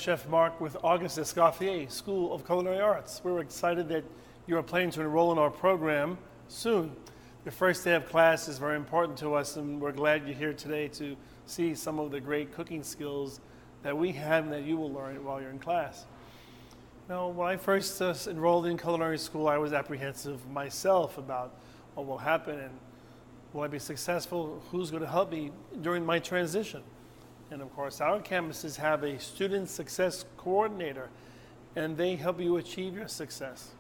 Chef Mark with Auguste Escoffier School of Culinary Arts. We're excited that you are planning to enroll in our program soon. The first day of class is very important to us, and we're glad you're here today to see some of the great cooking skills that we have and that you will learn while you're in class. Now, when I first enrolled in culinary school, I was apprehensive myself about what will happen and will I be successful, who's going to help me during my transition. And of course, our campuses have a student success coordinator, and they help you achieve your success.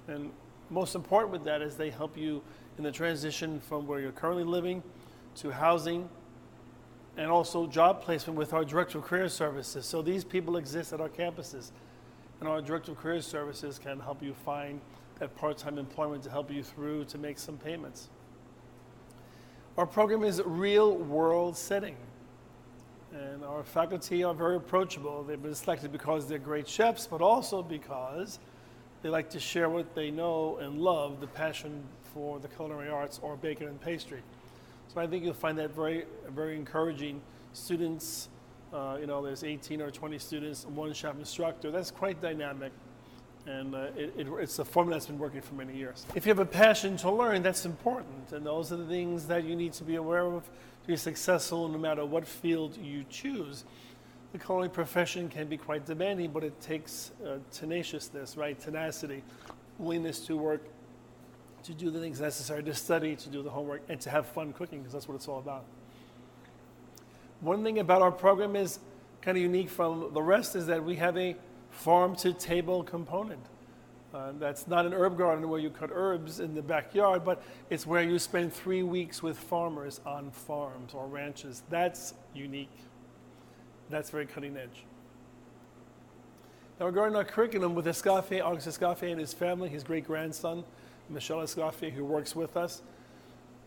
And most important with that is they help you in the transition from where you're currently living to housing and also job placement with our Director of Career Services. So these people exist at our campuses, and our Director of Career Services can help you find that part-time employment to help you through to make some payments. Our program is real world setting, and our faculty are very approachable. They've been selected because they're great chefs, but also because they like to share what they know and love, the passion for the culinary arts or baking and pastry. So I think you'll find that very, very encouraging. Students, there's 18 or 20 students and one chef instructor. That's quite dynamic, and it's a formula that's been working for many years. If you have a passion to learn, that's important, and those are the things that you need to be aware of to be successful no matter what field you choose. The culinary profession can be quite demanding, but it takes tenaciousness, right? Tenacity, willingness to work, to do the things necessary, to study, to do the homework, and to have fun cooking, because that's what it's all about. One thing about our program is kind of unique from the rest is that we have a farm-to-table component. That's not an herb garden where you cut herbs in the backyard, but it's where you spend 3 weeks with farmers on farms or ranches. That's unique. That's very cutting edge. Now, regarding our curriculum with Escoffier, Auguste Escoffier and his family, his great-grandson, Michel Escoffier, who works with us,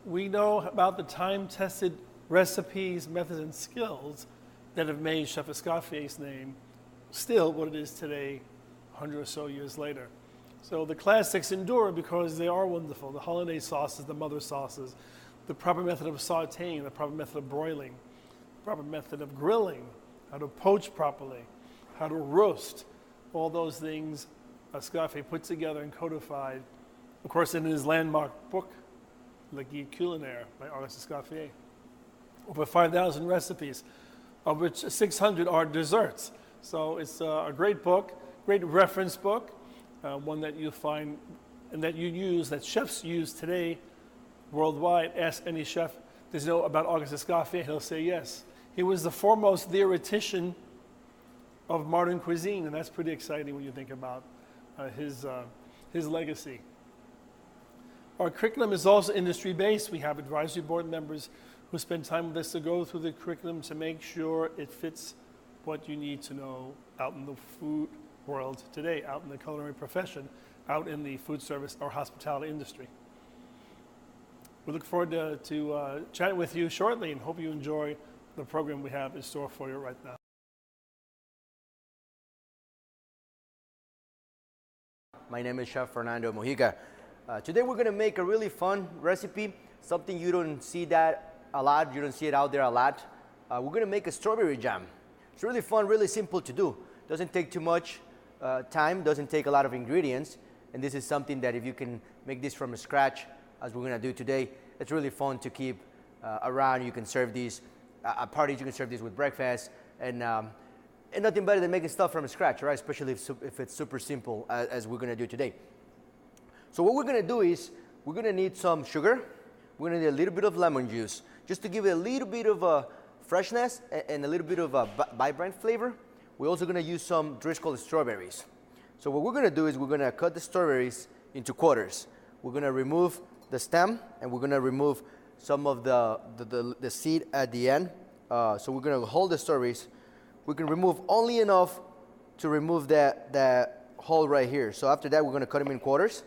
we know about the time-tested recipes, methods, and skills that have made Chef Escoffier's name still what it is today, 100 or so years later. So the classics endure because they are wonderful. The hollandaise sauces, the mother sauces, the proper method of sauteing, the proper method of broiling, the proper method of grilling, how to poach properly, how to roast, all those things Escoffier put together and codified, of course, in his landmark book, Le Guide Culinaire by Auguste Escoffier. Over 5,000 recipes, of which 600 are desserts. So it's a great book, great reference book, one that you find and that you use, that chefs use today worldwide. Ask any chef, does he know about Auguste Escoffier? He'll say yes. He was the foremost theoretician of modern cuisine, and that's pretty exciting when you think about his legacy. Our curriculum is also industry-based. We have advisory board members who spend time with us to go through the curriculum to make sure it fits what you need to know out in the food world today, out in the culinary profession, out in the food service or hospitality industry. We look forward to chatting with you shortly and hope you enjoy the program we have in store for you right now. My name is Chef Fernando Mojica. Today we're going to make a really fun recipe, something you don't see that a lot, you don't see it out there a lot. We're going to make a strawberry jam. It's really fun, really simple to do. Doesn't take too much time, doesn't take a lot of ingredients, and this is something that if you can make this from scratch, as we're going to do today, it's really fun to keep around. You can serve these at parties, you can serve these with breakfast, and nothing better than making stuff from scratch, right? Especially if it's super simple, as we're going to do today. So what we're going to do is we're going to need some sugar. We're going to need a little bit of lemon juice just to give it a little bit of a freshness and a little bit of a vibrant flavor. We're also going to use some Driscoll strawberries. So what we're going to do is we're going to cut the strawberries into quarters. We're going to remove the stem and we're going to remove some of the seed at the end. So we're going to hold the strawberries. We can remove only enough to remove that hole right here. So after that, we're going to cut them in quarters.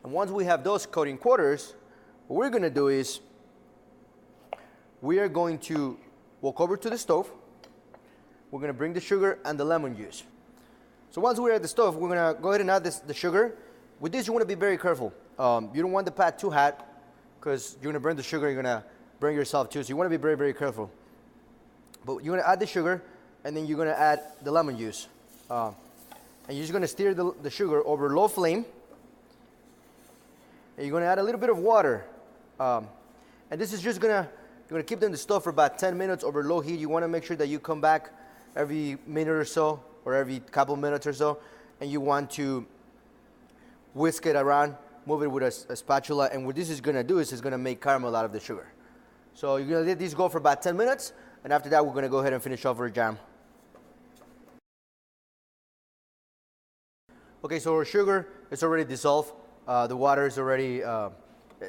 And once we have those cut in quarters, what we're going to do is we are going to walk over to the stove. We're going to bring the sugar and the lemon juice. So once we're at the stove, we're going to go ahead and add the sugar. With this, you want to be very careful. You don't want the pot too hot because you're going to burn the sugar. You're going to burn yourself too. So you want to be very, very careful. But you're gonna add the sugar, and then you're gonna add the lemon juice. And you're just gonna stir the sugar over low flame. And you're gonna add a little bit of water. And this is just you're gonna keep them in the stove for about 10 minutes over low heat. You wanna make sure that you come back every minute or so, or every couple minutes or so, and you want to whisk it around, move it with a spatula, and what this is gonna do is it's gonna make caramel out of the sugar. So you're gonna let these go for about 10 minutes, and after that we're gonna go ahead and finish off our jam. Okay, so our sugar is already dissolved. The water is already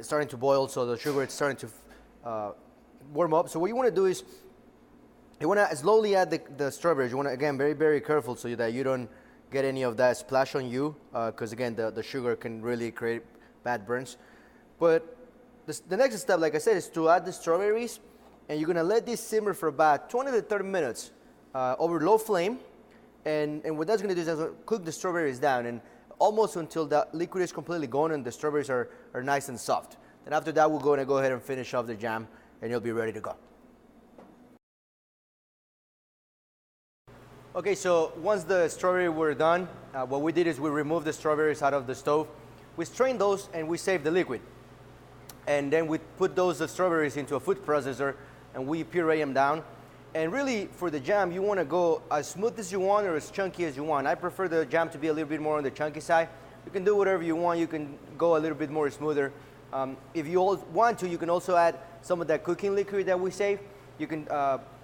starting to boil, so the sugar is starting to warm up. So what you wanna do is, you wanna slowly add the strawberries. You wanna, again, very, very careful so that you don't get any of that splash on you, because again, the sugar can really create bad burns. But the next step, like I said, is to add the strawberries, and you're gonna let this simmer for about 20 to 30 minutes over low flame. And what that's gonna do is cook the strawberries down, and almost until the liquid is completely gone and the strawberries are nice and soft. Then after that, we're gonna go ahead and finish off the jam, and it'll be ready to go. Okay, so once the strawberries were done, what we did is we removed the strawberries out of the stove. We strained those and we saved the liquid. And then we put those strawberries into a food processor and we puree them down. And really, for the jam, you want to go as smooth as you want or as chunky as you want. I prefer the jam to be a little bit more on the chunky side. You can do whatever you want. You can go a little bit more smoother. If you want to, you can also add some of that cooking liquid that we saved. You can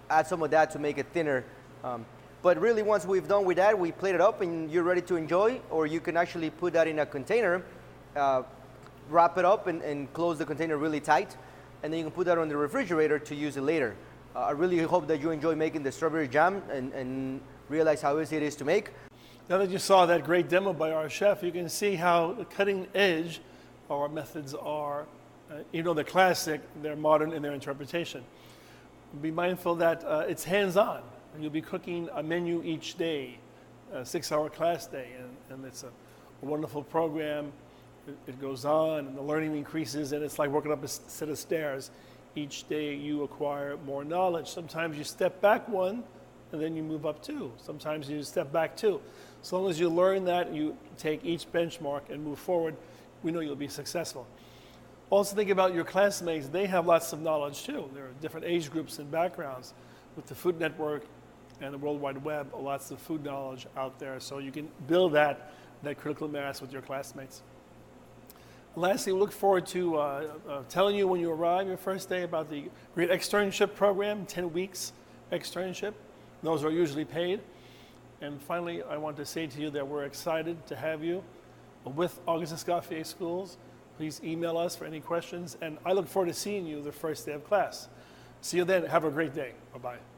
add some of that to make it thinner. But really, once we've done with that, we plate it up and you're ready to enjoy, or you can actually put that in a container, wrap it up and close the container really tight, and then you can put that on the refrigerator to use it later. I really hope that you enjoy making the strawberry jam and realize how easy it is to make. Now that you saw that great demo by our chef, you can see how cutting edge our methods are. Even though they're classic, they're modern in their interpretation. Be mindful that it's hands-on. You'll be cooking a menu each day, a 6-hour class day, and it's a wonderful program. It goes on, and the learning increases, and it's like working up a set of stairs. Each day you acquire more knowledge. Sometimes you step back one, and then you move up two. Sometimes you step back two. As long as you learn that, you take each benchmark and move forward, we know you'll be successful. Also think about your classmates. They have lots of knowledge too. There are different age groups and backgrounds. With the Food Network and the World Wide Web, lots of food knowledge out there, so you can build that critical mass with your classmates. Lastly, we look forward to telling you when you arrive your first day about the great externship program, 10 weeks externship. Those are usually paid. And finally, I want to say to you that we're excited to have you with August Escoffier Schools. Please email us for any questions, and I look forward to seeing you the first day of class. See you then. Have a great day. Bye-bye.